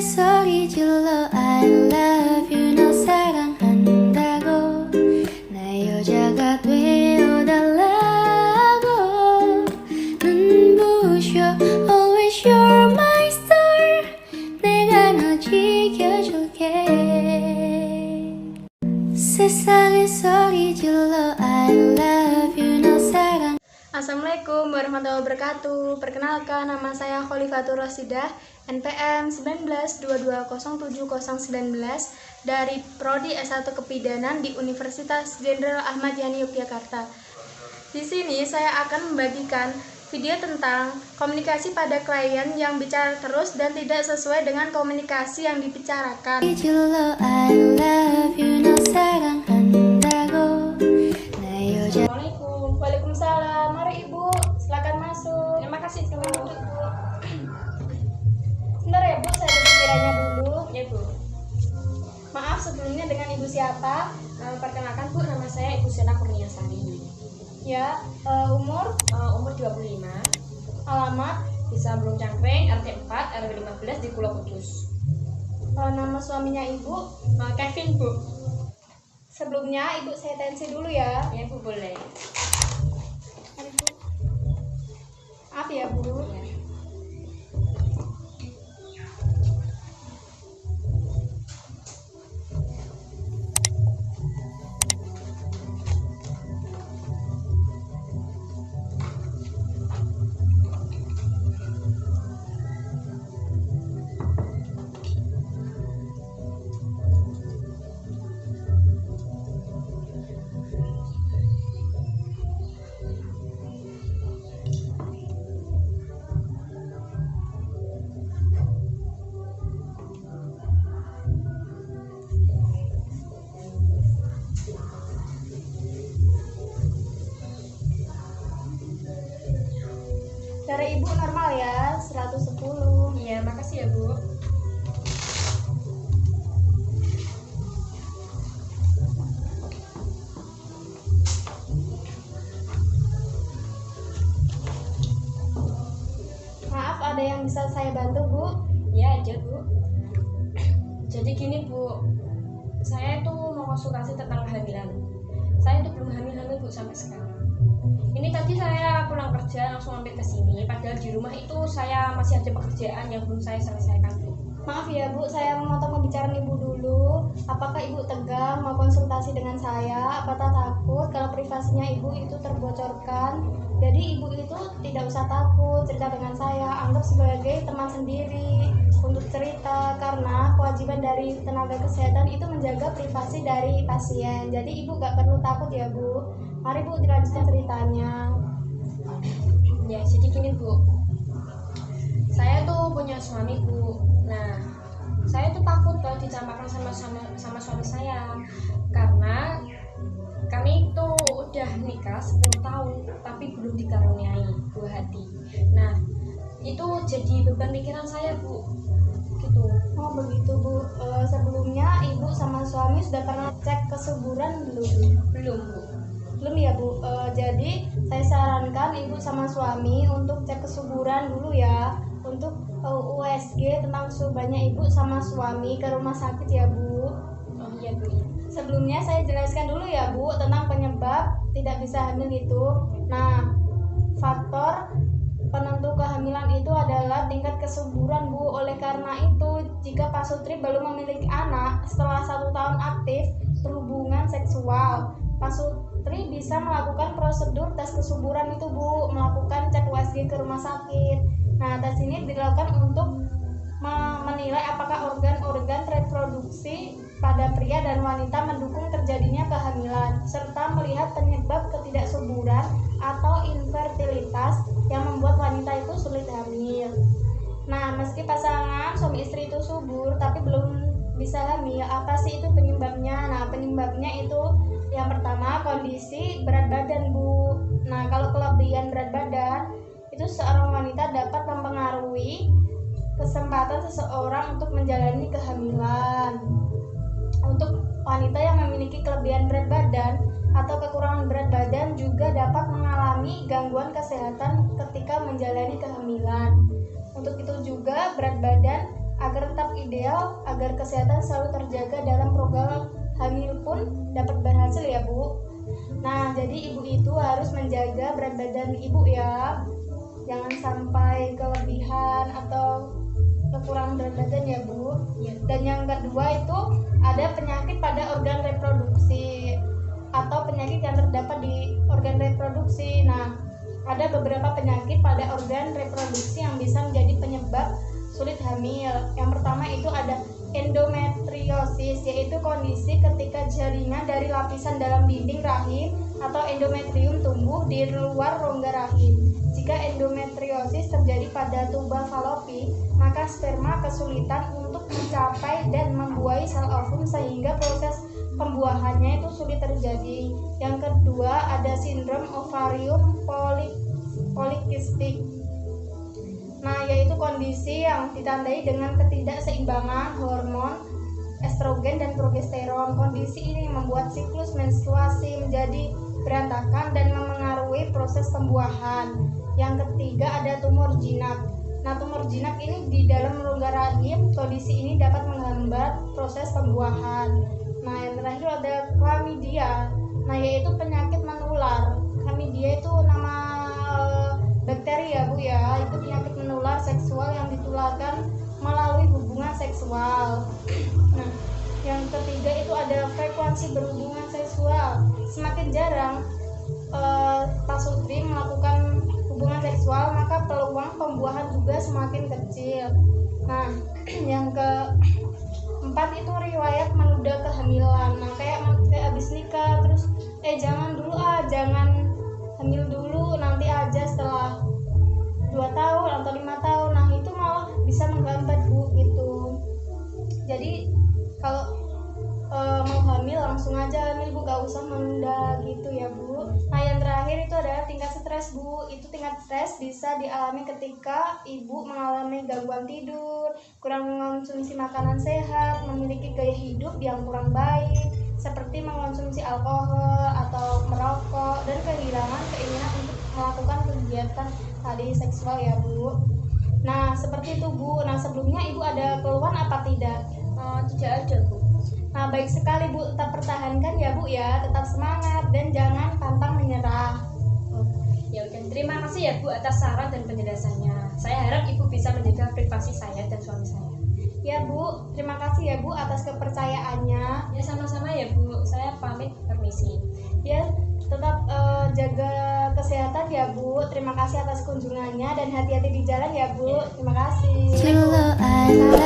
소리질러 I love you 너 사랑한다고 나 여자가 되어달라고 눈부셔 Always you're my star 내가 너 지켜줄게 세상에 소리질러 I love you 너 사랑. Assalamualaikum warahmatullahi wabarakatuh. Perkenalkan, nama saya Khalifatul Rasidah, NPM 19220719 dari Prodi S1 Kebidanan di Universitas Jenderal Ahmad Yani Yogyakarta. Di sini saya akan membagikan video tentang komunikasi pada klien yang bicara terus dan tidak sesuai dengan komunikasi yang dibicarakan. Assalamualaikum. Waalaikumsalam. Mari Ibu, silakan masuk. Terima kasih, silakan duduk, Bu. Sebentar ya Bu, saya duduk kiranya dulu. Ya, Bu. Maaf sebelumnya, dengan Ibu siapa? Perkenalkan, Bu, nama saya Ibu Sena Kurniasari. Ya, umur, Umur 25. alamat, Desa Belung Cangkring, RT 4, RW 15 di Pulau Kudus. nama suaminya Ibu. Kevin, Bu. Sebelumnya Ibu saya tensi dulu ya. Ya, Bu, boleh. Mari, Bu. Maaf ya Bu. Ya. Darah Ibu normal ya, 110. Iya, makasih ya, Bu. Maaf, ada yang bisa saya bantu Bu? Ya aja, Bu. Jadi gini, Bu. Saya itu mau konsultasi tentang kehamilan. Saya itu belum hamil-hamil, Bu, sampai sekarang. Ini tadi saya pulang kerja langsung mampir ke sini, padahal di rumah itu saya masih ada pekerjaan yang belum saya selesaikan, Bu. Maaf ya Bu, saya memotong pembicaraan Ibu dulu. Apakah Ibu tegang mau konsultasi dengan saya? Apakah takut kalau privasinya Ibu itu terbocorkan? Jadi Ibu itu tidak usah takut cerita dengan saya, anggap sebagai teman sendiri untuk cerita, karena kewajiban dari tenaga kesehatan itu menjaga privasi dari pasien. Jadi Ibu gak perlu takut ya Bu. Mari Bu dilanjutkan ceritanya. Ya, jadi gini, Bu. Saya tuh punya suami, Bu. Nah, saya tuh takut kalau dicampakkan sama suami saya, karena kami itu udah nikah 10 tahun tapi belum dikaruniai buah hati. Nah, itu jadi beban pikiran saya, Bu. Gitu. Oh begitu Bu. Sebelumnya Ibu sama suami sudah pernah cek kesuburan belum? Belum, Bu. Belum ya Bu. Jadi saya sarankan Ibu sama suami untuk cek kesuburan dulu ya, untuk USG tentang kesuburannya Ibu sama suami ke rumah sakit ya Bu. Oh iya, Bu. Sebelumnya saya jelaskan dulu ya Bu tentang penyebab tidak bisa hamil itu. Nah, faktor penentu kehamilan itu adalah tingkat kesuburan Bu. Oleh karena itu, jika pasutri belum memiliki anak setelah 1 tahun aktif berhubungan seksual, pasutri bisa melakukan prosedur tes kesuburan itu Bu, melakukan cek USG ke rumah sakit. Nah, tes ini dilakukan untuk menilai apakah organ-organ reproduksi pada pria dan wanita mendukung terjadinya kehamilan, serta melihat penyebab ketidaksuburan atau infertilitas yang membuat wanita itu sulit hamil. Nah, meski pasangan suami istri itu subur tapi belum bisa hamil, apa sih itu penyebabnya? Nah, penyebabnya itu yang pertama kondisi berat badan Bu. Nah, kalau kelebihan berat badan itu seorang wanita dapat mempengaruhi kesempatan seseorang untuk menjalani kehamilan. Untuk wanita yang memiliki kelebihan berat badan atau kekurangan berat badan juga dapat mengalami gangguan kesehatan ketika menjalani kehamilan. Untuk itu juga berat badan agar tetap ideal, agar kesehatan selalu terjaga dalam program hamil pun dapat berhasil ya Bu. Nah, jadi ibu itu harus menjaga berat badan ibu ya. Jangan sampai kelebihan atau kekurangan berat badan ya Bu. Dan yang kedua itu ada penyakit pada organ reproduksi atau penyakit yang terdapat di organ reproduksi. Nah, ada beberapa penyakit pada organ reproduksi yang bisa menjadi penyebab sulit hamil. Yang pertama itu ada endometriosis, yaitu kondisi ketika jaringan dari lapisan dalam dinding rahim atau endometrium tumbuh di luar rongga rahim. Jika endometriosis terjadi pada tuba falopi, maka sperma kesulitan untuk mencapai dan membuahi sel ovum sehingga proses pembuahannya itu sulit terjadi. Yang kedua ada sindrom ovarium polikistik. Nah, yaitu kondisi yang ditandai dengan ketidakseimbangan hormon estrogen dan progesteron. Kondisi ini membuat siklus menstruasi menjadi berantakan dan memengaruhi proses pembuahan. Yang ketiga ada tumor jinak. Nah, tumor jinak ini di dalam rongga rahim. Kondisi ini dapat menghambat proses pembuahan. Nah, yang terakhir ada chlamydia. Nah, yaitu penyakit menular. Chlamydia itu nama bakteri ya Bu ya. Itu penyakit menular seksual yang ditularkan melalui hubungan seksual. Nah, yang ketiga itu ada frekuensi berhubungan seksual. Semakin jarang pasutri melakukan hubungan seksual, maka peluang pembuahan juga semakin kecil. Nah, yang keempat itu riwayat menunda kehamilan. Nah, kayak abis nikah terus jangan dulu jangan hamil dulu, nanti aja setelah 2 tahun atau 5 tahun. Nah, itu malah bisa menghambat Bu gitu. Jadi kalau mau hamil langsung aja hamil Bu, gak usah menunda gitu ya Bu. Nah, yang terakhir itu adalah tingkat stres Bu. Itu tingkat stres bisa dialami ketika ibu mengalami gangguan tidur, kurang mengonsumsi makanan sehat, memiliki gaya hidup yang kurang baik seperti mengonsumsi alkohol atau merokok, dan kehilangan keinginan untuk melakukan kegiatan tadi seksual ya Bu. Nah, seperti itu Bu. Nah, sebelumnya Ibu ada keluhan apa tidak? Tidak ada Bu. Nah, baik sekali Bu, tetap pertahankan ya Bu ya, tetap semangat dan jangan pantang menyerah. Ya udah, terima kasih ya Bu atas saran dan penjelasannya. Saya harap Ibu bisa menjaga privasi saya dan suami saya. Ya Bu, terima kasih ya Bu atas kepercayaannya. Ya sama-sama ya Bu, saya pamit permisi. Ya, tetap jaga kesehatan ya Bu. Terima kasih atas kunjungannya dan hati-hati di jalan ya Bu. Terima kasih. Julo, I love